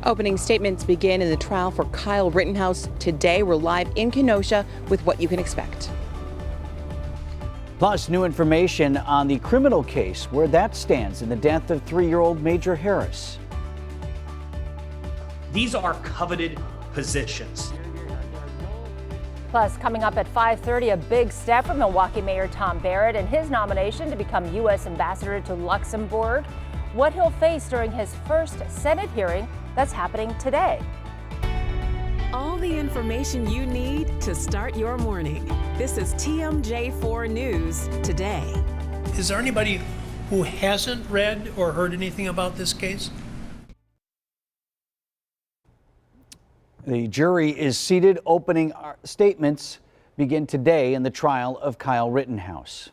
Opening statements begin in the trial for Kyle Rittenhouse today. We're live in Kenosha with what you can expect. Plus, new information on the criminal case, where that stands in the death of 3-year-old Major Harris. These are coveted positions. Plus, coming up at 5:30, a big step from Milwaukee Mayor Tom Barrett and his nomination to become U.S. Ambassador to Luxembourg. What he'll face during his first Senate hearing that's happening today. All the information you need to start your morning. This is TMJ4 News Today. Is there anybody who hasn't read or heard anything about this case? The jury is seated. Opening statements begin today in the trial of Kyle Rittenhouse.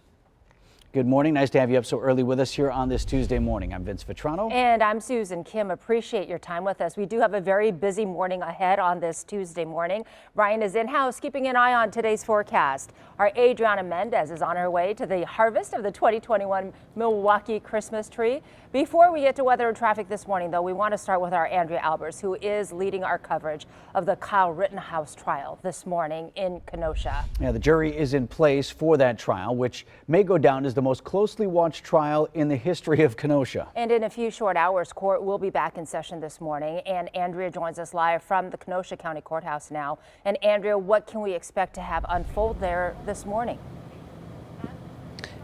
Good morning. Nice to have you up so early with us here on this Tuesday morning. I'm Vince Vitrano. And I'm Susan Kim. Appreciate your time with us. We do have a very busy morning ahead on this Tuesday morning. Brian is in-house keeping an eye on today's forecast. Our Adriana Mendez is on her way to the harvest of the 2021 Milwaukee Christmas tree. Before we get to weather and traffic this morning, though, we want to start with our Andrea Albers, who is leading our coverage of the Kyle Rittenhouse trial this morning in Kenosha. Yeah, the jury is in place for that trial, which may go down as the most closely watched trial in the history of Kenosha. And in a few short hours, court will be back in session this morning. And Andrea joins us live from the Kenosha County Courthouse now. And Andrea, what can we expect to have unfold there this morning?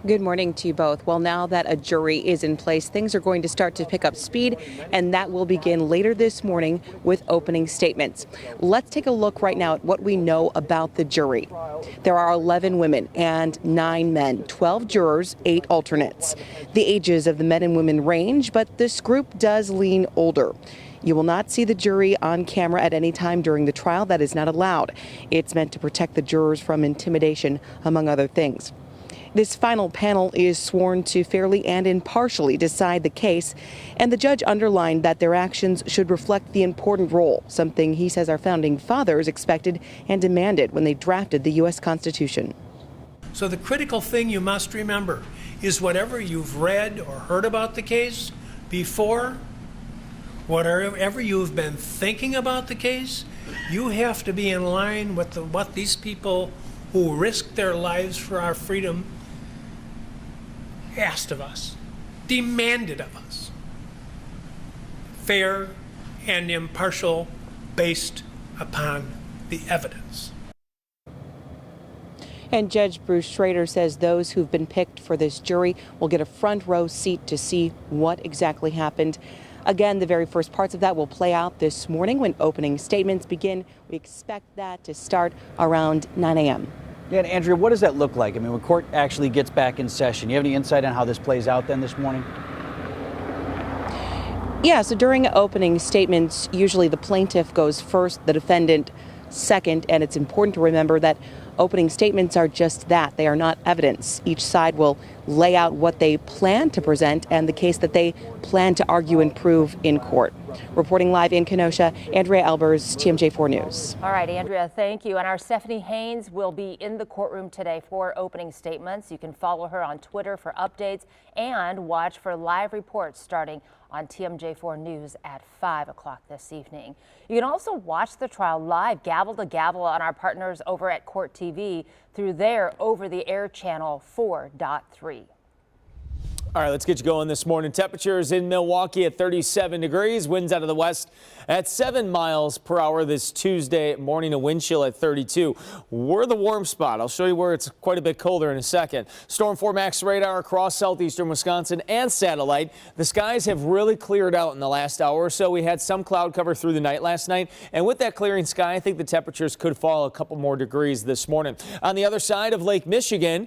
Good morning to you both. Well, now that a jury is in place, things are going to start to pick up speed, and that will begin later this morning with opening statements. Let's take a look right now at what we know about the jury. There are 11 women and 9 men, 12 jurors, 8 alternates. The ages of the men and women range, but this group does lean older. You will not see the jury on camera at any time during the trial. That is not allowed. It's meant to protect the jurors from intimidation, among other things. This final panel is sworn to fairly and impartially decide the case, and the judge underlined that their actions should reflect the important role, something he says our founding fathers expected and demanded when they drafted the U.S. Constitution. So the critical thing you must remember is whatever you've read or heard about the case before, whatever you've been thinking about the case, you have to be in line with what these people who risked their lives for our freedom asked of us, demanded of us. Fair and impartial based upon the evidence. And Judge Bruce Schrader says those who've been picked for this jury will get a front row seat to see what exactly happened. Again, the very first parts of that will play out this morning when opening statements begin. We expect that to start around 9 a.m. Yeah, and Andrea, what does that look like? I mean, when court actually gets back in session, you have any insight on how this plays out then this morning? Yeah, so during opening statements, usually the plaintiff goes first, the defendant second, and it's important to remember that opening statements are just that. They are not evidence. Each side will lay out what they plan to present and the case that they plan to argue and prove in court. Reporting live in Kenosha, Andrea Albers, TMJ4 News. All right, Andrea, thank you. And our Stephanie Haynes will be in the courtroom today for opening statements. You can follow her on Twitter for updates and watch for live reports starting on TMJ4 News at 5 o'clock this evening. You can also watch the trial live, gavel to gavel, on our partners over at Court TV through their over-the-air channel 4.3. All right, let's get you going this morning. Temperatures in Milwaukee at 37 degrees, winds out of the west at 7 miles per hour this Tuesday morning, a wind chill at 32. We're the warm spot. I'll show you where it's quite a bit colder in a second. Storm 4 Max radar across southeastern Wisconsin and satellite. The skies have really cleared out in the last hour or so. We had some cloud cover through the night last night, and with that clearing sky, I think the temperatures could fall a couple more degrees this morning. On the other side of Lake Michigan,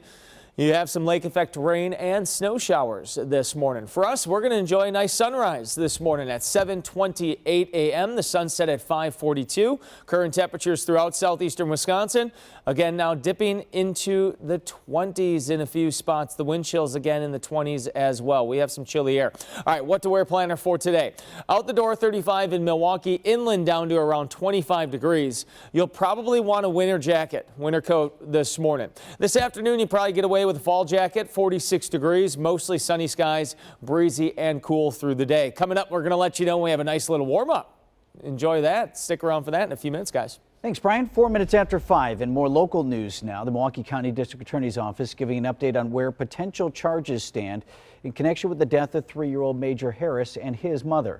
you have some lake effect rain and snow showers this morning. For us, we're going to enjoy a nice sunrise this morning at 7:28 a.m. The sunset at 5:42. Current temperatures throughout southeastern Wisconsin. Again, now dipping into the 20s in a few spots. The wind chills again in the 20s as well. We have some chilly air. All right, what to wear planner for today. Out the door 35 in Milwaukee, inland down to around 25 degrees. You'll probably want a winter jacket, winter coat this morning. This afternoon, you probably get away with a fall jacket, 46 degrees, mostly sunny skies, breezy and cool through the day. Coming up, we're going to let you know we have a nice little warm up. enjoy that. Stick around for that in a few minutes, guys. Thanks, Brian. 4 minutes after 5 and more local news now. The Milwaukee County District Attorney's Office giving an update on where potential charges stand in connection with the death of 3-year-old Major Harris and his mother.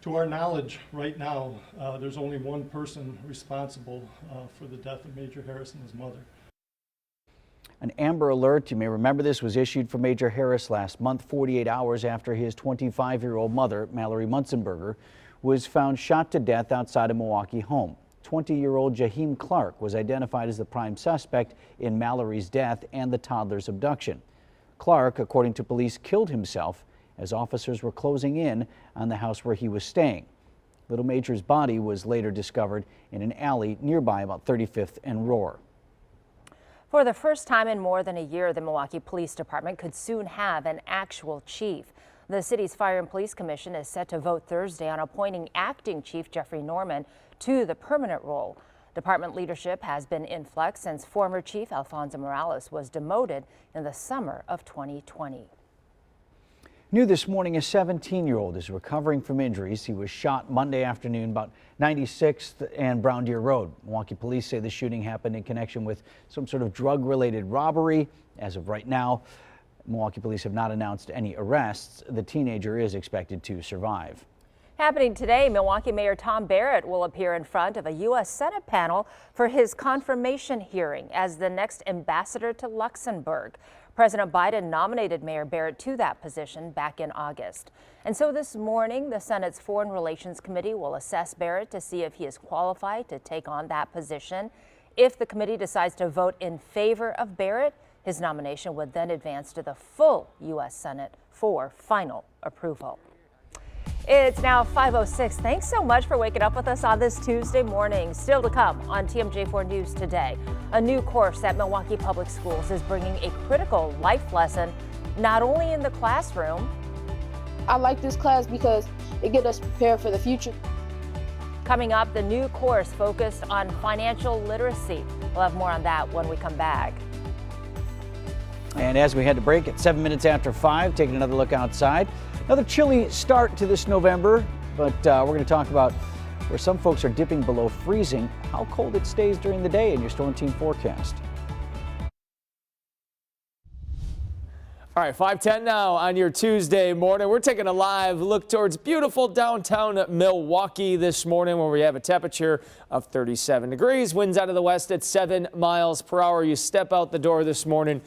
To our knowledge, right now, there's only one person responsible for the death of Major Harris and his mother. An Amber Alert, you may remember this, was issued for Major Harris last month, 48 hours after his 25-year-old mother, Mallory Munzenberger, was found shot to death outside a Milwaukee home. 20-year-old Jaheim Clark was identified as the prime suspect in Mallory's death and the toddler's abduction. Clark, according to police, killed himself as officers were closing in on the house where he was staying. Little Major's body was later discovered in an alley nearby about 35th and Roar. For the first time in more than a year, the Milwaukee Police Department could soon have an actual chief. The city's Fire and Police Commission is set to vote Thursday on appointing acting chief Jeffrey Norman to the permanent role. Department leadership has been in flux since former chief Alfonso Morales was demoted in the summer of 2020. New this morning, a 17-year-old is recovering from injuries. He was shot Monday afternoon about 96th and Brown Deer Road. Milwaukee police say the shooting happened in connection with some sort of drug-related robbery. As of right now, Milwaukee police have not announced any arrests. The teenager is expected to survive. Happening today, Milwaukee Mayor Tom Barrett will appear in front of a U.S. Senate panel for his confirmation hearing as the next ambassador to Luxembourg. President Biden nominated Mayor Barrett to that position back in August. And so this morning, the Senate's Foreign Relations Committee will assess Barrett to see if he is qualified to take on that position. If the committee decides to vote in favor of Barrett, his nomination would then advance to the full U.S. Senate for final approval. It's now 5:06. Thanks so much for waking up with us on this Tuesday morning. Still to come on TMJ4 News today. A new course at Milwaukee Public Schools is bringing a critical life lesson, not only in the classroom. I like this class because it gets us prepared for the future. Coming up, the new course focused on financial literacy. We'll have more on that when we come back. And as we head to break at 7 minutes after 5, taking another look outside. Another chilly start to this November, but we're going to talk about where some folks are dipping below freezing, how cold it stays during the day in your Storm Team forecast. All right, 5:10 now on your Tuesday morning. We're taking a live look towards beautiful downtown Milwaukee this morning, where we have a temperature of 37 degrees, winds out of the west at 7 miles per hour. You step out the door this morning,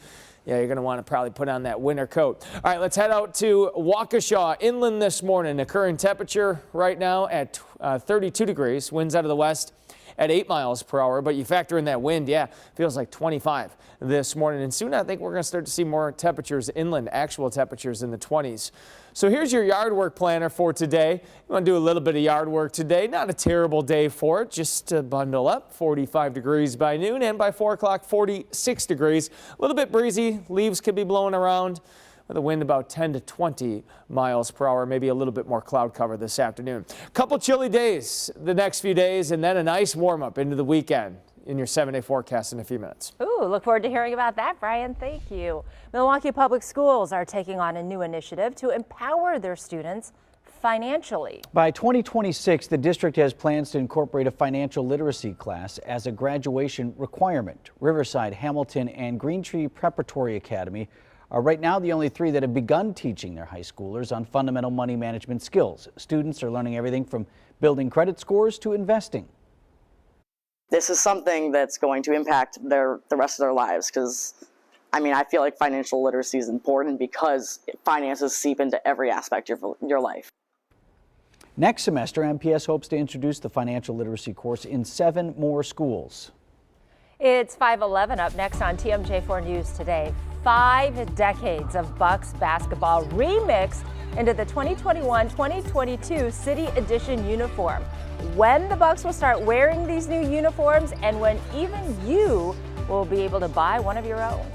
yeah, you're going to want to probably put on that winter coat. All right, let's head out to Waukesha inland this morning. The current temperature right now at 32 degrees, winds out of the west at 8 miles per hour. But you factor in that wind, yeah, feels like 25 this morning. And soon I think we're going to start to see more temperatures inland, actual temperatures in the 20s. So here's your yard work planner for today. You want to do a little bit of yard work today. Not a terrible day for it. Just to bundle up. 45 degrees by noon, and by 4 o'clock, 46 degrees. A little bit breezy. Leaves could be blowing around with a wind about 10 to 20 miles per hour. Maybe a little bit more cloud cover this afternoon. Couple chilly days the next few days, and then a nice warm up into the weekend in your 7-day forecast in a few minutes. Ooh, look forward to hearing about that, Brian. Thank you. Milwaukee Public Schools are taking on a new initiative to empower their students financially. By 2026, the district has plans to incorporate a financial literacy class as a graduation requirement. Riverside, Hamilton, and Green Tree Preparatory Academy are right now the only 3 that have begun teaching their high schoolers on fundamental money management skills. Students are learning everything from building credit scores to investing. This is something that's going to impact the rest of their lives, because I feel like financial literacy is important because finances seep into every aspect of your life. Next semester, MPS hopes to introduce the financial literacy course in 7 more schools. It's 5:11 up next on TMJ4 News today. 5 decades of Bucks basketball remixed into the 2021-2022 City Edition uniform. When the Bucks will start wearing these new uniforms, and when even you will be able to buy one of your own.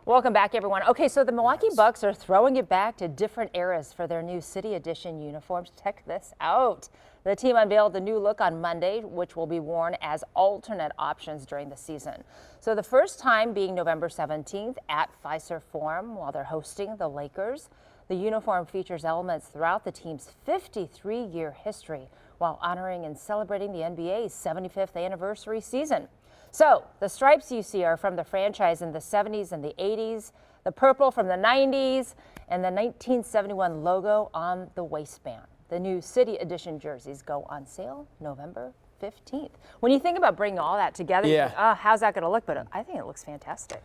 Welcome back, everyone. Okay, so the Milwaukee Bucks are throwing it back to different eras for their new City Edition uniforms. Check this out. The team unveiled the new look on Monday, which will be worn as alternate options during the season. So the first time being November 17th at Fiserv Forum while they're hosting the Lakers. The uniform features elements throughout the team's 53-year history while honoring and celebrating the NBA's 75th anniversary season. So the stripes you see are from the franchise in the 70s and the 80s, the purple from the 90s, and the 1971 logo on the waistband. The new City Edition jerseys go on sale November 15th. When you think about bringing all that together, you think, oh, how's that going to look? But I think it looks fantastic.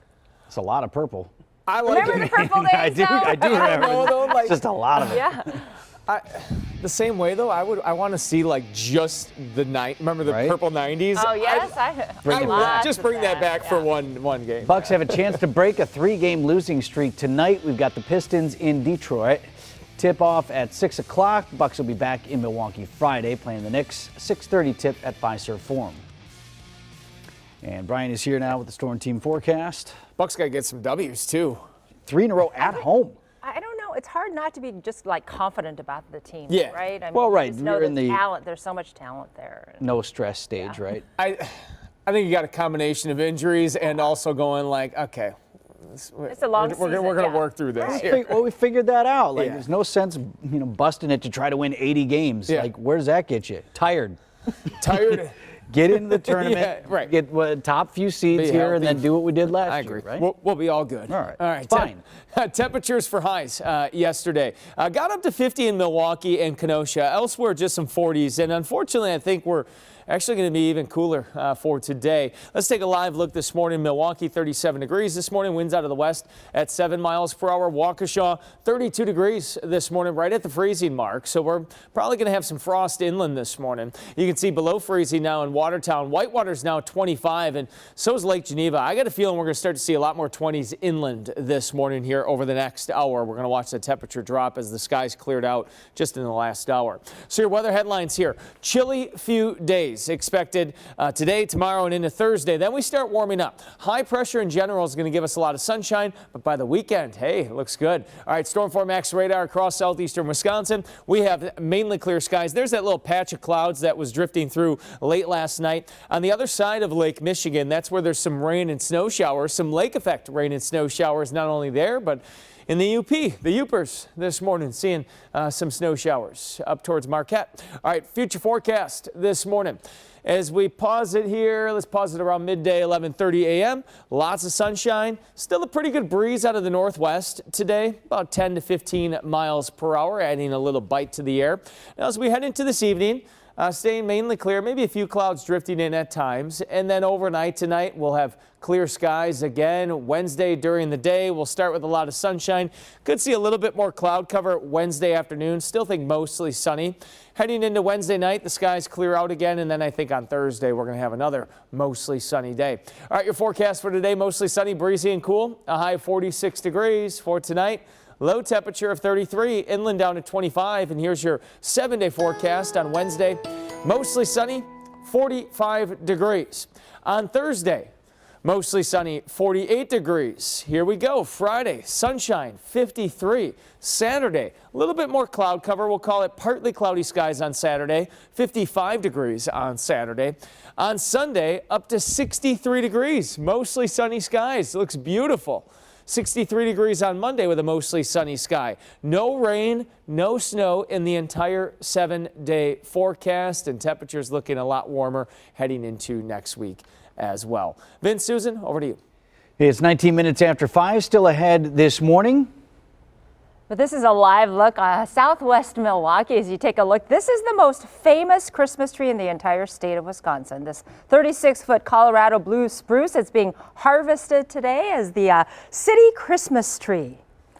It's a lot of purple. I like Remember the purple days? I do remember. It's just a lot of it. Yeah. The same way though, I want to see like just the night. Remember the purple 90s? Oh yes, just bring that back for one game. Bucks have a chance to break a 3-game losing streak tonight. We've got the Pistons in Detroit. Tip off at 6 o'clock. Bucks will be back in Milwaukee Friday playing the Knicks. 6:30 tip at Fiserv Forum. And Brian is here now with the Storm Team forecast. Bucks got to get some W's too. 3 in a row at home. I don't know. It's hard not to be just like confident about the team, Yeah. right? I mean, Well, right. You just know You're in the talent. There's so much talent there. no stress stage, right? I think you got a combination of injuries and also going like, okay, it's a long season. We're going to work through this. Right. Here. Well, we figured that out. Like, there's no sense, busting it to try to win 80 games. Yeah. Like, where does that get you? Tired. Tired. Get into the tournament. Yeah, right. Get top few seeds here, and then do what we did last year. I agree. Right? We'll be all good. All right. All right. Fine. Temperatures for highs yesterday got up to 50 in Milwaukee and Kenosha. Elsewhere, just some 40s. And unfortunately, I think we're actually going to be even cooler for today. Let's take a live look this morning. Milwaukee, 37 degrees this morning. Winds out of the west at 7 miles per hour. Waukesha, 32 degrees this morning, right at the freezing mark. So we're probably going to have some frost inland this morning. You can see below freezing now in Watertown. Whitewater's now 25, and so is Lake Geneva. I got a feeling we're going to start to see a lot more 20s inland this morning here over the next hour. We're going to watch the temperature drop as the skies cleared out just in the last hour. So your weather headlines here. Chilly few days expected today, tomorrow, and into Thursday. Then we start warming up. High pressure in general is going to give us a lot of sunshine, but by the weekend, hey, it looks good. All right, Storm 4 Max radar across southeastern Wisconsin. We have mainly clear skies. There's that little patch of clouds that was drifting through late last night. On the other side of Lake Michigan, that's where there's some rain and snow showers, some lake effect rain and snow showers, not only there, but in the UP, the Upers this morning, seeing some snow showers up towards Marquette. All right, future forecast this morning. As we pause it here, let's pause it around midday, 11:30 a.m. Lots of sunshine. Still a pretty good breeze out of the northwest today, about 10 to 15 miles per hour, adding a little bite to the air. Now, as we head into this evening, staying mainly clear, maybe a few clouds drifting in at times. And then overnight tonight, we'll have clear skies again. Wednesday during the day, we'll start with a lot of sunshine. Could see a little bit more cloud cover Wednesday afternoon. Still think mostly sunny. Heading into Wednesday night, the skies clear out again. And then I think on Thursday, we're going to have another mostly sunny day. All right, your forecast for today, mostly sunny, breezy and cool. A high of 46 degrees for tonight. Low temperature of 33, inland down to 25. And here's your 7-day forecast on Wednesday. Mostly sunny, 45 degrees. On Thursday, mostly sunny, 48 degrees. Here we go. Friday, sunshine, 53. Saturday, a little bit more cloud cover. We'll call it partly cloudy skies on Saturday, 55 degrees on Saturday. On Sunday, up to 63 degrees. Mostly sunny skies. Looks beautiful. 63 degrees on Monday with a mostly sunny sky. No rain, no snow in the entire 7-day forecast, and temperatures looking a lot warmer heading into next week as well. Vince, Susan, over to you. It's 19 minutes after 5, still ahead this morning. But this is a live look southwest Milwaukee. As you take a look, this is the most famous Christmas tree in the entire state of Wisconsin. This 36-foot Colorado blue spruce is being harvested today as the city Christmas tree.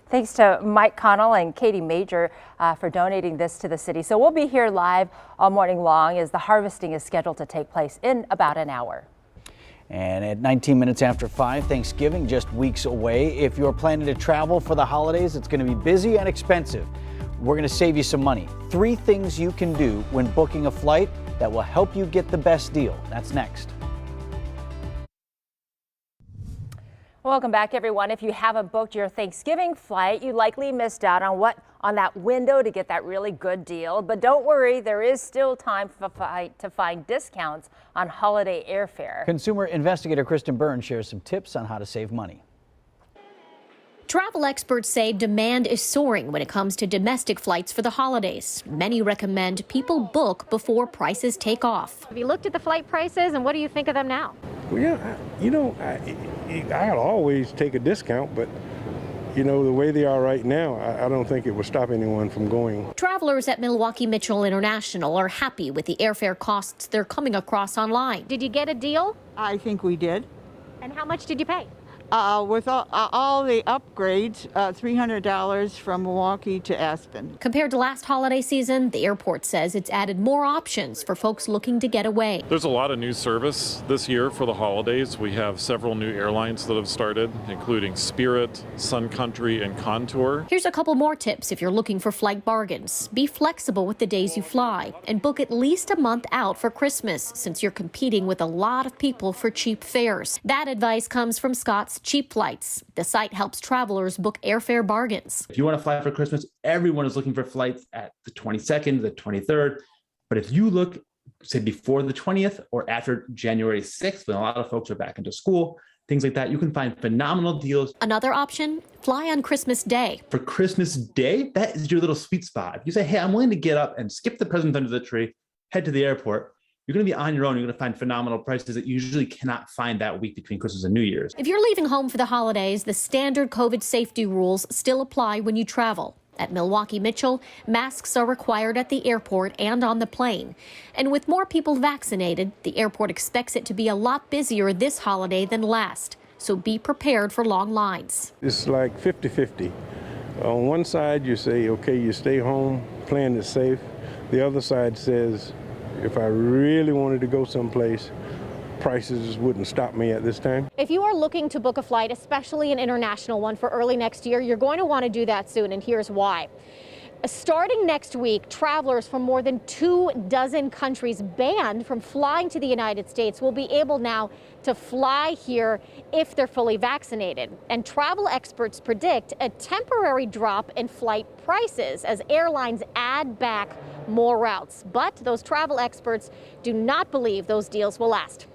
Thanks to Mike Connell and Katie Major for donating this to the city. So we'll be here live all morning long as the harvesting is scheduled to take place in about an hour. And at 19 minutes after 5, Thanksgiving just weeks away. If you're planning to travel for the holidays, it's going to be busy and expensive. We're going to save you some money. 3 things you can do when booking a flight that will help you get the best deal. That's next. Welcome back, everyone. If you haven't booked your Thanksgiving flight, you likely missed out on that window to get that really good deal. But don't worry, there is still time to find discounts on holiday airfare. Consumer investigator Kristen Byrne shares some tips on how to save money. Travel experts say demand is soaring when it comes to domestic flights for the holidays. Many recommend people book before prices take off. Have you looked at the flight prices, and what do you think of them now? Well, yeah, I'd always take a discount, but the way they are right now, I don't think it would stop anyone from going. Travelers at Milwaukee Mitchell International are happy with the airfare costs they're coming across online. Did you get a deal? I think we did. And how much did you pay? With all the upgrades, $300 from Milwaukee to Aspen. Compared to last holiday season, the airport says it's added more options for folks looking to get away. There's a lot of new service this year for the holidays. We have several new airlines that have started, including Spirit, Sun Country, and Contour. Here's a couple more tips if you're looking for flight bargains. Be flexible with the days you fly and book at least a month out for Christmas, since you're competing with a lot of people for cheap fares. That advice comes from Scott's Cheap Flights. The site helps travelers book airfare bargains. If you want to fly for Christmas, everyone is looking for flights at the 22nd, the 23rd. But if you look, say, before the 20th or after January 6th, when a lot of folks are back into school, things like that, you can find phenomenal deals. Another option, fly on Christmas Day. For Christmas Day, that is your little sweet spot. If you say, hey, I'm willing to get up and skip the presents under the tree, head to the airport, you're going to be on your own. You're going to find phenomenal prices that you usually cannot find that week between Christmas and New Year's. If you're leaving home for the holidays, the standard COVID safety rules still apply when you travel. At Milwaukee Mitchell, masks are required at the airport and on the plane. And with more people vaccinated, the airport expects it to be a lot busier this holiday than last. So be prepared for long lines. It's like 50-50. On one side, you say, okay, you stay home, plan is safe. The other side says, if I really wanted to go someplace, prices wouldn't stop me at this time. If you are looking to book a flight, especially an international one for early next year, you're going to want to do that soon, and here's why. Starting next week, travelers from more than 24 countries banned from flying to the United States will be able now to fly here if they're fully vaccinated. And travel experts predict a temporary drop in flight prices as airlines add back more routes. But those travel experts do not believe those deals will last.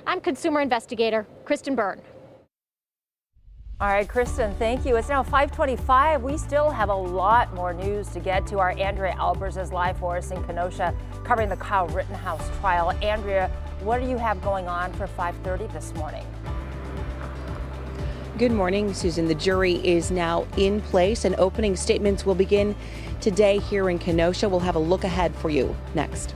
I'm consumer investigator Kristen Byrne. All right, Kristen, thank you. It's now 5:25. We still have a lot more news to get to. Our Andrea Albers is live for us in Kenosha covering the Kyle Rittenhouse trial. Andrea, what do you have going on for 5:30 this morning? Good morning, Susan. The jury is now in place and opening statements will begin today here in Kenosha. We'll have a look ahead for you next.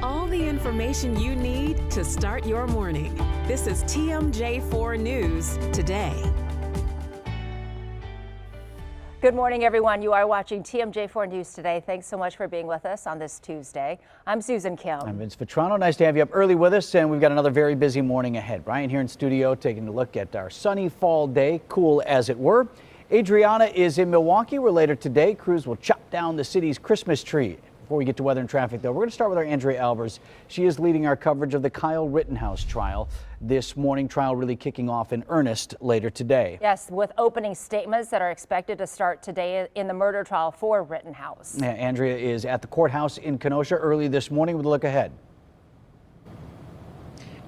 All the information you need to start your morning. This is TMJ4 News Today. Good morning, everyone. You are watching TMJ4 News Today. Thanks so much for being with us on this Tuesday. I'm Susan Kim. I'm Vince Vetrano. Nice to have you up early with us, and we've got another very busy morning ahead. Brian here in studio taking a look at our sunny fall day, cool as it were. Adriana is in Milwaukee, where later today crews will chop down the city's Christmas tree. Before we get to weather and traffic, though, we're going to start with our Andrea Albers. She is leading our coverage of the Kyle Rittenhouse trial this morning. Trial really kicking off in earnest later today. Yes, with opening statements that are expected to start today in the murder trial for Rittenhouse. Yeah, Andrea is at the courthouse in Kenosha early this morning with a look ahead.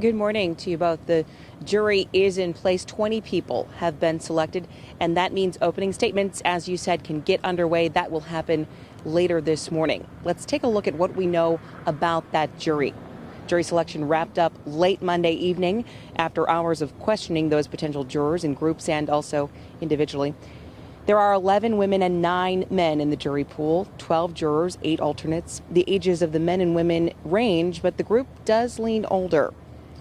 Good morning to you both. The jury is in place. 20 people have been selected, and that means opening statements, as you said, can get underway. That will happen later this morning. Let's take a look at what we know about that jury. Jury selection wrapped up late Monday evening after hours of questioning those potential jurors in groups and also individually. There are 11 women and 9 men in the jury pool, 12 jurors, 8 alternates. The ages of the men and women range, but the group does lean older.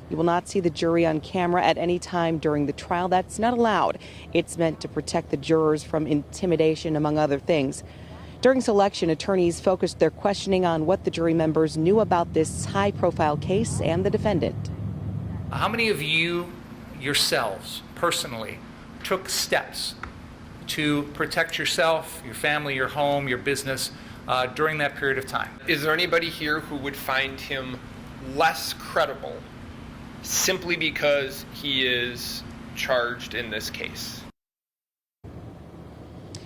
You will not see the jury on camera at any time during the trial. That's not allowed. It's meant to protect the jurors from intimidation, among other things. During selection, attorneys focused their questioning on what the jury members knew about this high-profile case and the defendant. How many of you yourselves, personally, took steps to protect yourself, your family, your home, your business during that period of time? Is there anybody here who would find him less credible simply because he is charged in this case?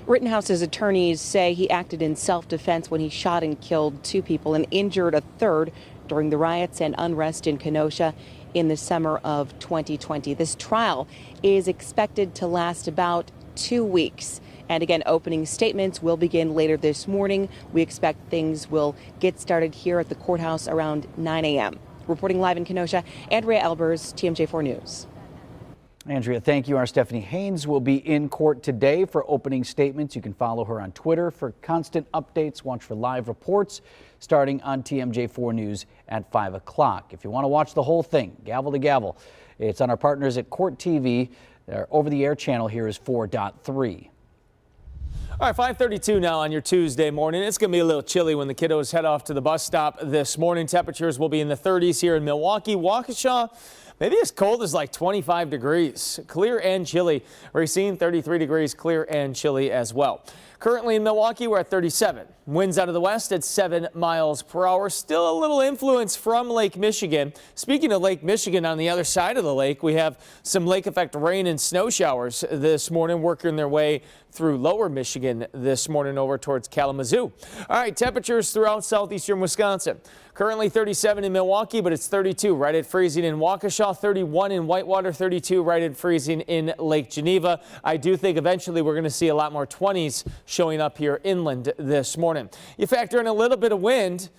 Rittenhouse's attorneys say he acted in self-defense when he shot and killed 2 people and injured a third during the riots and unrest in Kenosha in the summer of 2020. This trial is expected to last about 2 weeks. And again, opening statements will begin later this morning. We expect things will get started here at the courthouse around 9 a.m. Reporting live in Kenosha, Andrea Albers, TMJ4 News. Andrea, thank you. Our Stephanie Haynes will be in court today for opening statements. You can follow her on Twitter for constant updates. Watch for live reports starting on TMJ4 News at 5 o'clock. If you want to watch the whole thing, gavel to gavel, it's on our partners at Court TV. Their over-the-air channel here is 4.3. All right, 5:32 now on your Tuesday morning. It's going to be a little chilly when the kiddos head off to the bus stop this morning. Temperatures will be in the 30s here in Milwaukee. Waukesha, maybe as cold as like 25 degrees. Clear and chilly. Racine, 33 degrees, clear and chilly as well. Currently in Milwaukee, we're at 37. Winds out of the west at 7 miles per hour. Still a little influence from Lake Michigan. Speaking of Lake Michigan, on the other side of the lake, we have some lake effect rain and snow showers this morning working their way through lower Michigan this morning over towards Kalamazoo. All right, temperatures throughout southeastern Wisconsin. Currently 37 in Milwaukee, but it's 32 right at freezing in Waukesha, 31 in Whitewater, 32 right at freezing in Lake Geneva. I do think eventually we're going to see a lot more 20s showing up here inland this morning. You factor in a little bit of wind.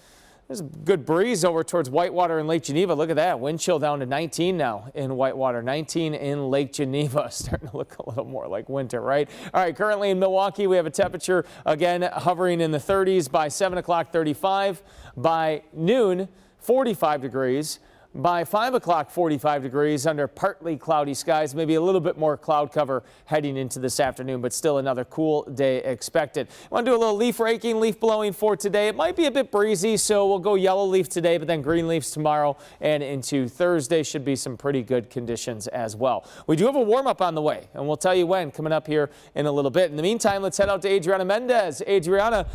There's a good breeze over towards Whitewater and Lake Geneva. Look at that. Wind chill down to 19 now in Whitewater, 19 in Lake Geneva. Starting to look a little more like winter, right? All right, currently in Milwaukee, we have a temperature, again, hovering in the 30s. By 7 o'clock, 35. By noon, 45 degrees. By 5 o'clock, 45 degrees under partly cloudy skies, maybe a little bit more cloud cover heading into this afternoon, but still another cool day expected. I want to do a little leaf raking, leaf blowing for today. It might be a bit breezy, so we'll go yellow leaf today, but then green leaves tomorrow and into Thursday should be some pretty good conditions as well. We do have a warm up on the way, and we'll tell you when coming up here in a little bit. In the meantime, let's head out to Adriana Mendez. Adriana,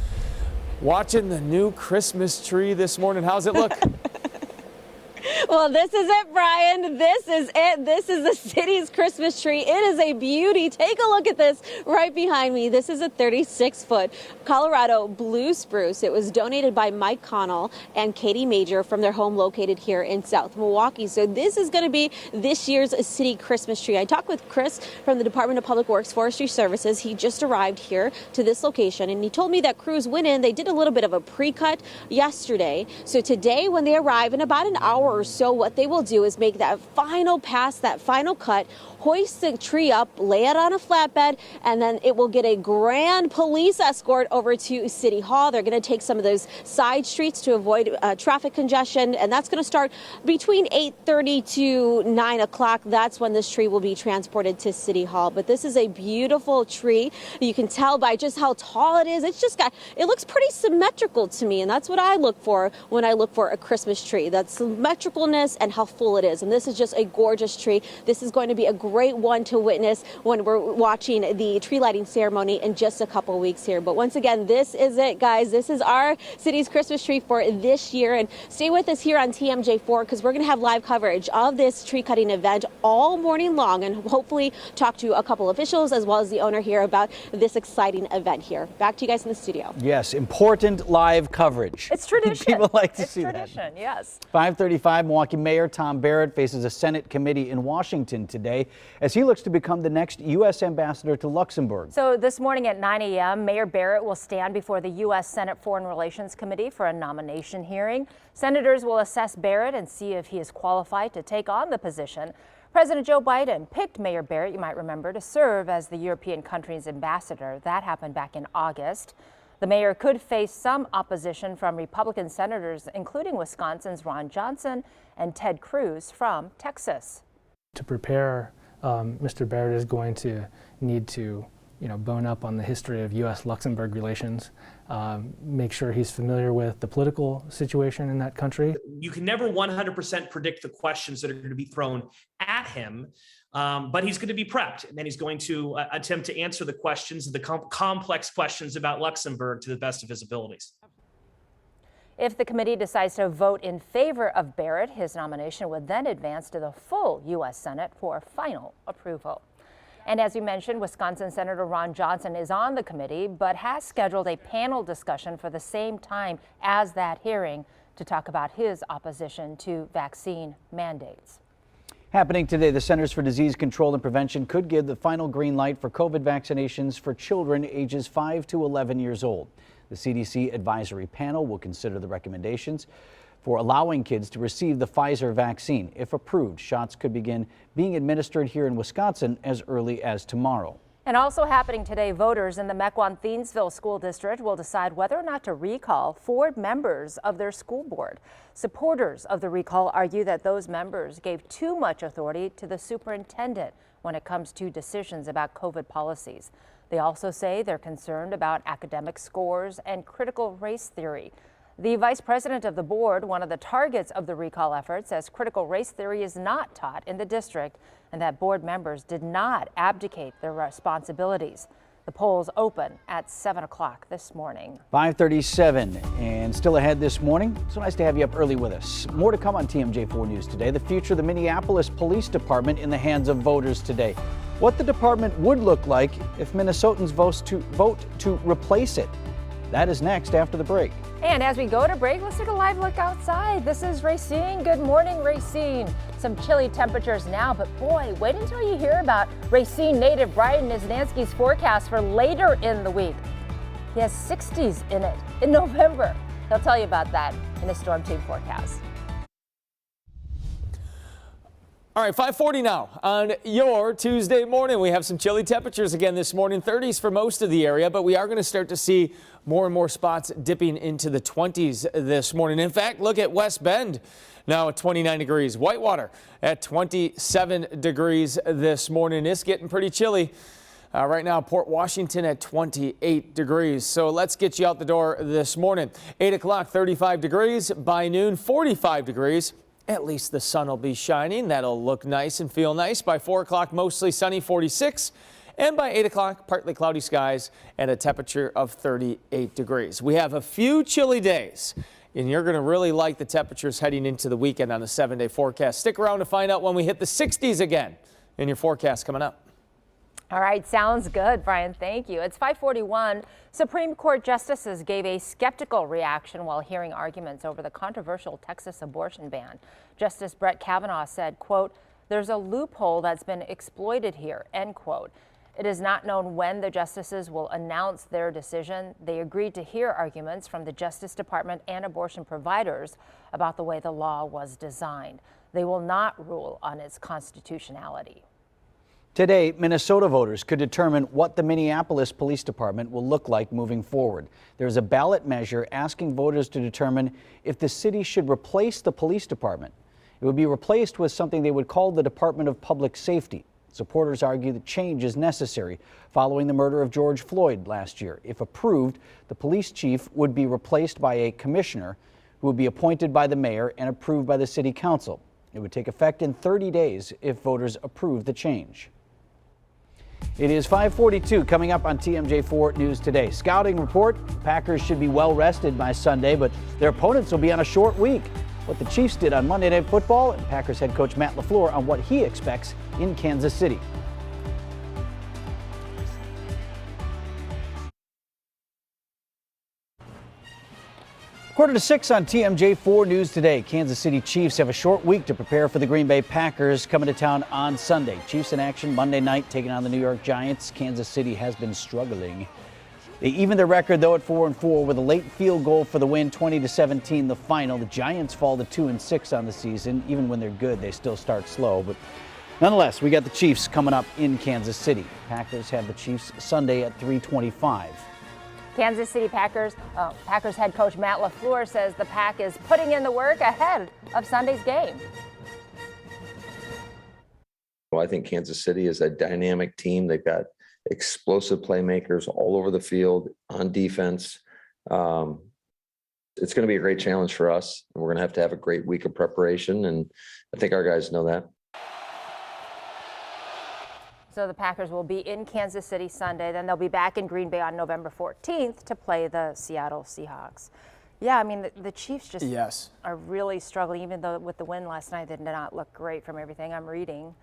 watching the new Christmas tree this morning. How's it look? Well, this is it, Brian. This is it. This is the city's Christmas tree. It is a beauty. Take a look at this right behind me. This is a 36-foot Colorado blue spruce. It was donated by Mike Connell and Katie Major from their home located here in South Milwaukee. So this is going to be this year's city Christmas tree. I talked with Chris from the Department of Public Works Forestry Services. He just arrived here to this location, and he told me that crews went in. They did a little bit of a pre-cut yesterday. So today, when they arrive in about an hour or so, what they will do is make that final pass, that final cut, hoist the tree up, lay it on a flatbed, and then it will get a grand police escort over to City Hall. They're going to take some of those side streets to avoid traffic congestion, and that's going to start between 8:30 to 9 o'clock. That's when this tree will be transported to City Hall. But this is a beautiful tree. You can tell by just how tall it is. It looks pretty symmetrical to me, and that's what I look for when I look for a Christmas tree. That symmetricalness and how full it is. And this is just a gorgeous tree. This is going to be a great one to witness when we're watching the tree lighting ceremony in just a couple weeks here. But once again, this is it, guys. This is our city's Christmas tree for this year. And stay with us here on TMJ4 because we're going to have live coverage of this tree cutting event all morning long and hopefully talk to a couple officials as well as the owner here about this exciting event here. Back to you guys in the studio. Yes, important live coverage. It's tradition. People like to it's see tradition, that. Yes. 5:35, Milwaukee Mayor Tom Barrett faces a Senate committee in Washington today as he looks to become the next U.S. ambassador to Luxembourg. So this morning at 9 a.m., Mayor Barrett will stand before the U.S. Senate Foreign Relations Committee for a nomination hearing. Senators will assess Barrett and see if he is qualified to take on the position. President Joe Biden picked Mayor Barrett, you might remember, to serve as the European country's ambassador. That happened back in August. The mayor could face some opposition from Republican senators, including Wisconsin's Ron Johnson and Ted Cruz from Texas. To prepare, Mr. Barrett is going to need to, bone up on the history of U.S.-Luxembourg relations, make sure he's familiar with the political situation in that country. You can never 100% predict the questions that are going to be thrown at him, but he's going to be prepped, and then he's going to attempt to answer the questions, the complex questions about Luxembourg to the best of his abilities. If the committee decides to vote in favor of Barrett, his nomination would then advance to the full U.S. Senate for final approval. And as we mentioned, Wisconsin Senator Ron Johnson is on the committee, but has scheduled a panel discussion for the same time as that hearing to talk about his opposition to vaccine mandates. Happening today, the Centers for Disease Control and Prevention could give the final green light for COVID vaccinations for children ages 5 to 11 years old. The CDC advisory panel will consider the recommendations for allowing kids to receive the Pfizer vaccine. If approved, shots could begin being administered here in Wisconsin as early as tomorrow. And also happening today, voters in the Mequon-Thiensville School District will decide whether or not to recall 4 members of their school board. Supporters of the recall argue that those members gave too much authority to the superintendent when it comes to decisions about COVID policies. They also say they're concerned about academic scores and critical race theory. The vice president of the board, one of the targets of the recall effort, says critical race theory is not taught in the district and that board members did not abdicate their responsibilities. The polls open at 7 o'clock this morning. 5:37 and still ahead this morning. So nice to have you up early with us. More to come on TMJ4 News today. The future of the Minneapolis Police Department in the hands of voters today. What the department would look like if Minnesotans vote to replace it. That is next after the break. And as we go to break, let's take a live look outside. This is Racine. Good morning, Racine. Some chilly temperatures now, but boy, wait until you hear about Racine native Brian Niznansky's forecast for later in the week. He has 60s in it in November. He'll tell you about that in his Storm Team forecast. All right, 5:40 now on your Tuesday morning. We have some chilly temperatures again this morning, 30s for most of the area, but we are going to start to see more and more spots dipping into the 20s this morning. In fact, look at West Bend now at 29 degrees. Whitewater at 27 degrees this morning. It's getting pretty chilly. Right now, Port Washington at 28 degrees. So let's get you out the door this morning. 8 o'clock, 35 degrees. By noon, 45 degrees. At least the sun will be shining. That'll look nice and feel nice. By 4 o'clock, mostly sunny, 46. And by 8 o'clock, partly cloudy skies and a temperature of 38 degrees. We have a few chilly days, and you're going to really like the temperatures heading into the weekend on the 7-day forecast. Stick around to find out when we hit the 60s again in your forecast coming up. All right, sounds good, Brian. Thank you. It's 5:41. Supreme Court justices gave a skeptical reaction while hearing arguments over the controversial Texas abortion ban. Justice Brett Kavanaugh said, quote, "There's a loophole that's been exploited here," end quote. It is not known when the justices will announce their decision. They agreed to hear arguments from the Justice Department and abortion providers about the way the law was designed. They will not rule on its constitutionality. Today, Minnesota voters could determine what the Minneapolis Police Department will look like moving forward. There's a ballot measure asking voters to determine if the city should replace the police department. It would be replaced with something they would call the Department of Public Safety. Supporters argue that change is necessary following the murder of George Floyd last year. If approved, the police chief would be replaced by a commissioner who would be appointed by the mayor and approved by the city council. It would take effect in 30 days if voters approve the change. It is 5:42 coming up on TMJ4 News Today. Scouting report, Packers should be well rested by Sunday, but their opponents will be on a short week. What the Chiefs did on Monday Night Football, and Packers head coach Matt LaFleur on what he expects in Kansas City. 5:45 on TMJ4 News Today. Kansas City Chiefs have a short week to prepare for the Green Bay Packers coming to town on Sunday. Chiefs in action Monday night taking on the New York Giants. Kansas City has been struggling. They evened their record though at 4-4 with a late field goal for the win, 20-17 the final. The Giants fall to 2-6 on the season. Even when they're good, they still start slow. But nonetheless, we got the Chiefs coming up in Kansas City. Packers have the Chiefs Sunday at 3:25. Kansas City Packers head coach Matt LaFleur says the Pack is putting in the work ahead of Sunday's game. Well, I think Kansas City is a dynamic team. They've got explosive playmakers all over the field on defense. It's going to be a great challenge for us, and we're going to have a great week of preparation, and I think our guys know that. So the Packers will be in Kansas City Sunday, then they'll be back in Green Bay on November 14th to play the Seattle Seahawks. Yeah, I mean, the Chiefs just are really struggling, even though with the win last night, they did not look great from everything I'm reading.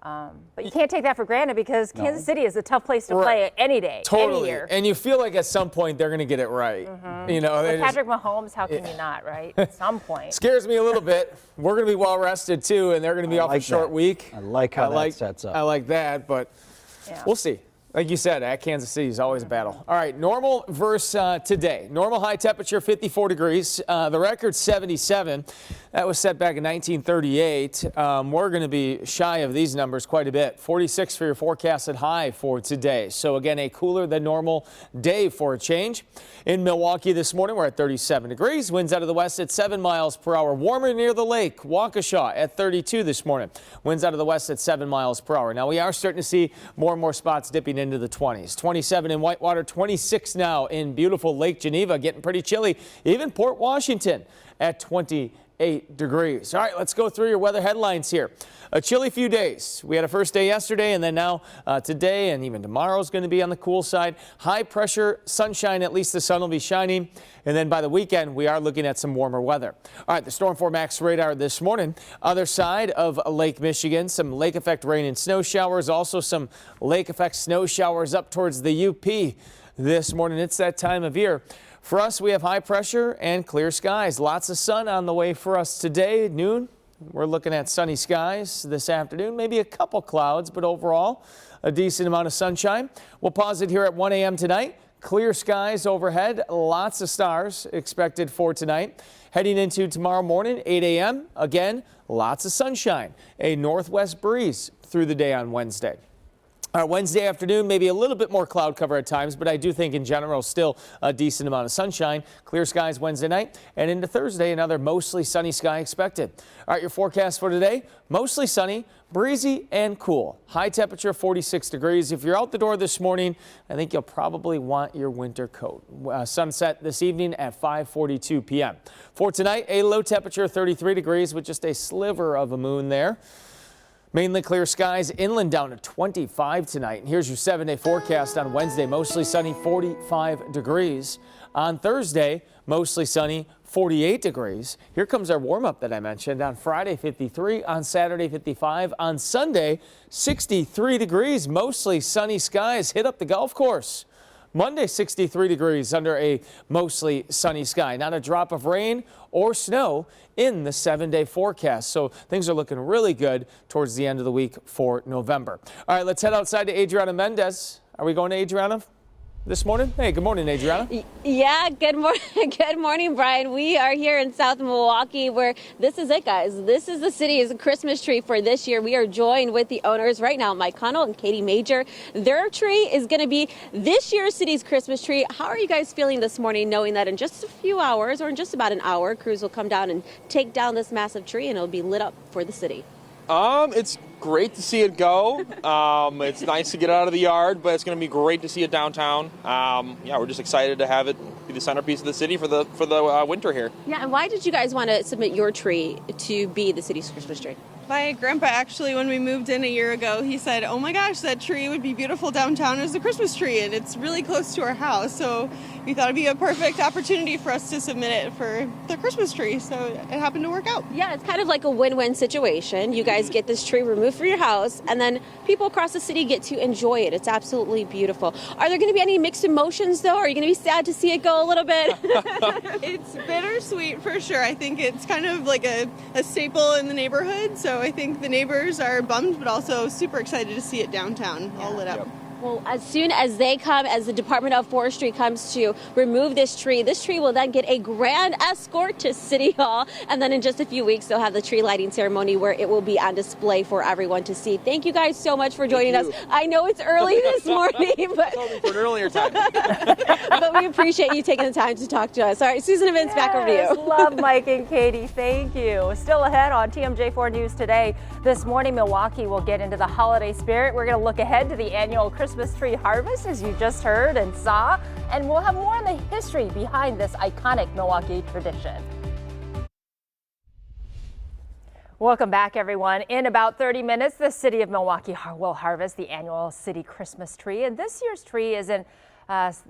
But you can't take that for granted because Kansas City is a tough place to play any day, any year. And you feel like at some point they're going to get it right. You know, With Patrick Mahomes, how can you not, right? At some point. Scares me a little bit. We're going to be well rested too, and they're going to be off a short week. I like how that sets up. I like that, but we'll see. Like you said, at Kansas City is always a battle. All right, normal versus today. Normal high temperature, 54 degrees. The record, 77. That was set back in 1938. We're going to be shy of these numbers quite a bit. 46 for your forecasted high for today. So again, a cooler than normal day for a change. In Milwaukee this morning, we're at 37 degrees. Winds out of the west at 7 miles per hour. Warmer near the lake. Waukesha at 32 this morning. Winds out of the west at 7 miles per hour. Now we are starting to see more and more spots dipping into the 20s. 27 in Whitewater, 26 now in beautiful Lake Geneva. Getting pretty chilly. Even Port Washington at 28 degrees. All right, let's go through your weather headlines here. A chilly few days. We had a first day yesterday, and then now today and even tomorrow is going to be on the cool side. High pressure, sunshine, at least the sun will be shining. And then by the weekend, we are looking at some warmer weather. All right, the Storm 4 Max radar this morning. Other side of Lake Michigan, some lake effect rain and snow showers. Also some lake effect snow showers up towards the UP this morning. It's that time of year. For us, we have high pressure and clear skies. Lots of sun on the way for us today at noon. We're looking at sunny skies this afternoon, maybe a couple clouds, but overall a decent amount of sunshine. We'll pause it here at 1 a.m. tonight. Clear skies overhead, lots of stars expected for tonight. Heading into tomorrow morning, 8 a.m. Again, lots of sunshine. A northwest breeze through the day on Wednesday. Wednesday afternoon, maybe a little bit more cloud cover at times, but I do think in general still a decent amount of sunshine. Clear skies Wednesday night and into Thursday, another mostly sunny sky expected. All right, your forecast for today, mostly sunny, breezy and cool. High temperature 46 degrees. If you're out the door this morning, I think you'll probably want your winter coat. Sunset this evening at 5:42 p.m. For tonight, a low temperature 33 degrees with just a sliver of a moon there. Mainly clear skies, inland down to 25 tonight. And here's your 7-day forecast on Wednesday. Mostly sunny, 45 degrees. On Thursday, mostly sunny, 48 degrees. Here comes our warm-up that I mentioned. On Friday, 53. On Saturday, 55. On Sunday, 63 degrees. Mostly sunny skies. Hit up the golf course. Monday, 63 degrees under a mostly sunny sky. Not a drop of rain or snow in the 7-day forecast. So things are looking really good towards the end of the week for November. All right, let's head outside to Adriana Mendez. Are we going to Adriana this morning? Hey, good morning, Adriana. Yeah, good morning. Good morning, Brian. We are here in South Milwaukee where this is it, guys. This is the city's Christmas tree for this year. We are joined with the owners right now, Mike Connell and Katie Major. Their tree is going to be this year's city's Christmas tree. How are you guys feeling this morning, knowing that in just a few hours, or in just about an hour, crews will come down and take down this massive tree and it'll be lit up for the city? It's great to see it go. It's nice to get out of the yard, but it's going to be great to see it downtown. Yeah, we're just excited to have it be the centerpiece of the city for the winter here. Yeah, and why did you guys want to submit your tree to be the city's Christmas tree? My grandpa, actually, when we moved in a year ago, he said, oh my gosh, that tree would be beautiful downtown as a Christmas tree, and it's really close to our house. So we thought it'd be a perfect opportunity for us to submit it for the Christmas tree. So it happened to work out. Yeah, it's kind of like a win-win situation. You guys get this tree removed from your house, and then people across the city get to enjoy it. It's absolutely beautiful. Are there going to be any mixed emotions, though? Are you going to be sad to see it go a little bit? It's bittersweet for sure. I think it's kind of like a staple in the neighborhood. So I think the neighbors are bummed, but also super excited to see it downtown all lit up. Well, as soon as they come, as the Department of Forestry comes to remove this tree will then get a grand escort to City Hall. And then in just a few weeks, they'll have the tree lighting ceremony where it will be on display for everyone to see. Thank you guys so much for joining us. I know it's early this morning, but for an earlier time. but we appreciate you taking the time to talk to us. All right, Susan and Vince, back over to you. Love Mike and Katie. Thank you. Still ahead on TMJ4 News today. This morning, Milwaukee will get into the holiday spirit. We're going to look ahead to the annual Christmas tree harvest, as you just heard and saw, and we'll have more on the history behind this iconic Milwaukee tradition. Welcome back, everyone. In about 30 minutes, the city of Milwaukee will harvest the annual city Christmas tree, and this year's tree is in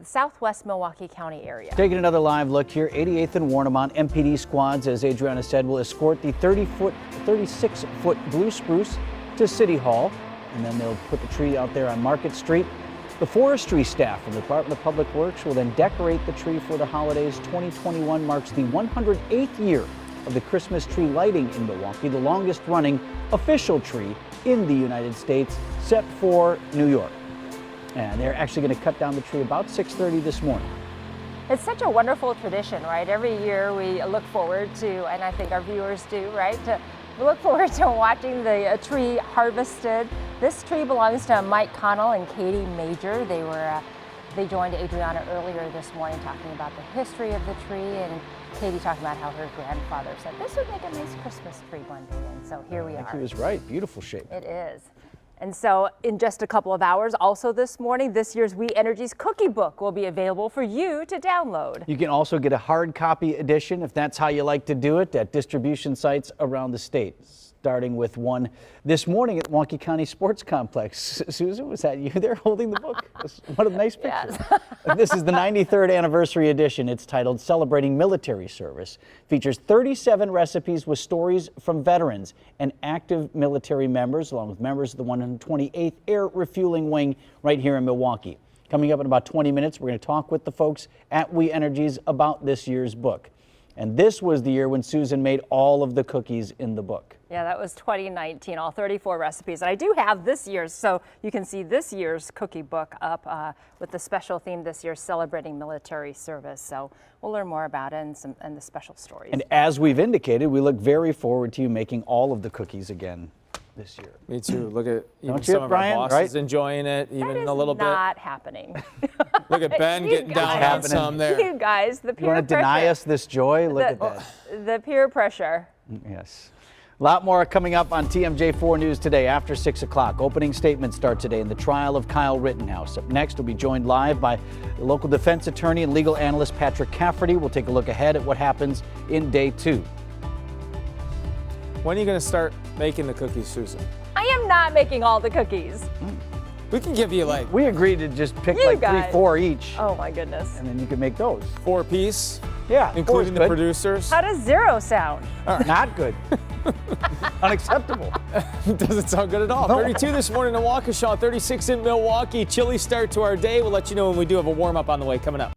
southwest Milwaukee County area. Taking another live look here, 88th and Warnemont MPD squads, as Adriana said, will escort the 36-foot blue spruce to City Hall, and then they'll put the tree out there on Market Street. The forestry staff from the Department of Public Works will then decorate the tree for the holidays. 2021 marks the 108th year of the Christmas tree lighting in Milwaukee, the longest running official tree in the United States, except for New York. And they're actually going to cut down the tree about 6:30 this morning. It's such a wonderful tradition, right? Every year we look forward to, and I think our viewers do, right? We look forward to watching the tree harvested. This tree belongs to Mike Connell and Katie Major. They joined Adriana earlier this morning talking about the history of the tree, and Katie talking about how her grandfather said this would make a nice Christmas tree one day. And so here we are. He was right. Beautiful shape. It is. And so in just a couple of hours, also this morning, this year's We Energy's cookie book will be available for you to download. You can also get a hard copy edition if that's how you like to do it at distribution sites around the state, starting with one this morning at Milwaukee County Sports Complex. Susan, was that you there holding the book? What a nice picture. Yes. This is the 93rd anniversary edition. It's titled Celebrating Military Service. Features 37 recipes with stories from veterans and active military members, along with members of the 128th Air Refueling Wing right here in Milwaukee. Coming up in about 20 minutes, we're going to talk with the folks at We Energies about this year's book. And this was the year when Susan made all of the cookies in the book. Yeah, that was 2019, all 34 recipes. And I do have this year's, so you can see this year's cookie book up with the special theme this year, Celebrating Military Service. So we'll learn more about it and the special stories. And as we've indicated, we look very forward to you making all of the cookies again this year. Me too. Look at even some of Brian, our bosses enjoying it, even a little bit. Not happening. Look at Ben getting down on some there. You guys, the peer pressure. You want to deny us this joy? Look at that. The peer pressure. Yes. A lot more coming up on TMJ4 News today after 6 o'clock. Opening statements start today in the trial of Kyle Rittenhouse. Up next, we'll be joined live by local defense attorney and legal analyst Patrick Cafferty. We'll take a look ahead at what happens in day 2. When are you going to start making the cookies, Susan? I am not making all the cookies. We can give you like... We agreed to just pick like 3, 4 each. Oh my goodness. And then you can make those. 4 piece? Yeah. Including the producers? How does 0 sound? Not good. Unacceptable. Doesn't sound good at all. No. 32 this morning in Waukesha, 36 in Milwaukee. Chilly start to our day. We'll let you know when we do have a warm up on the way coming up.